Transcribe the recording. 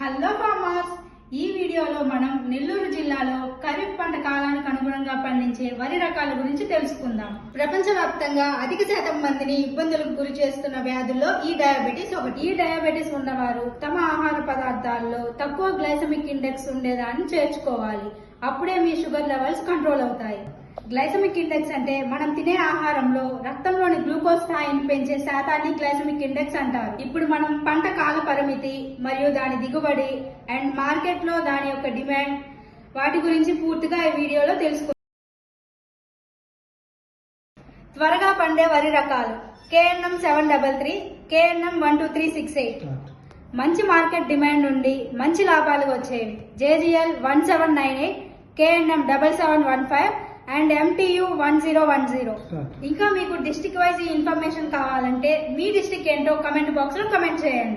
Hello farmers, ఈ వీడియోలో మనం నెల్లూరు జిల్లాలో ఖరీఫ్ పంట కాలానికి అనుగుణంగా పండించే వరి రకాల గురించి తెలుసుకుందాం. ప్రపంచవ్యాప్తంగా అధిక శాతం మందిని ఇబ్బందులకు గురి చేస్తున్న వ్యాధుల్లో ఈ డయాబెటీస్ ఒకటి. ఈ డయాబెటీస్ ఉన్నవారు తమ ఆహార పదార్థాల్లో తక్కువ గ్లైసెమిక్ ఇండెక్స్ ఉండేదాన్ని చేర్చుకోవాలి. అప్పుడే మీ షుగర్ లెవెల్స్ కంట్రోల్ అవుతాయి. గ్లైసెమిక్ ఇండెక్స్ అంటే మనం తినే ఆహారంలో రక్తంలోని గ్లూకోజ్ స్థాయిని పెంచే శాతాన్ని గ్లైసెమిక్ ఇండెక్స్ అంటారు. ఇప్పుడు మనం పంట కాల పరిమితి మరియు దాని దిగుబడి అండ్ మార్కెట్ లో దాని యొక్క డిమాండ్ వాటి గురించి పూర్తిగా ఈ వీడియోలో తెలుసుకుందాం. త్వరగా పండే వరి రకాలు KNM 733, KNM 12368. మంచి మార్కెట్ డిమాండ్ నుండి మంచి లాభాలు వచ్చేవి JGL 1798, KNM 7715 అండ్ MTU 1010. ఇంకా మీకు డిస్ట్రిక్ట్ వైజ్ ఇన్ఫర్మేషన్ కావాలంటే మీ డిస్ట్రిక్ట్ ఏంటో కమెంట్ బాక్స్ లో కమెంట్ చేయండి.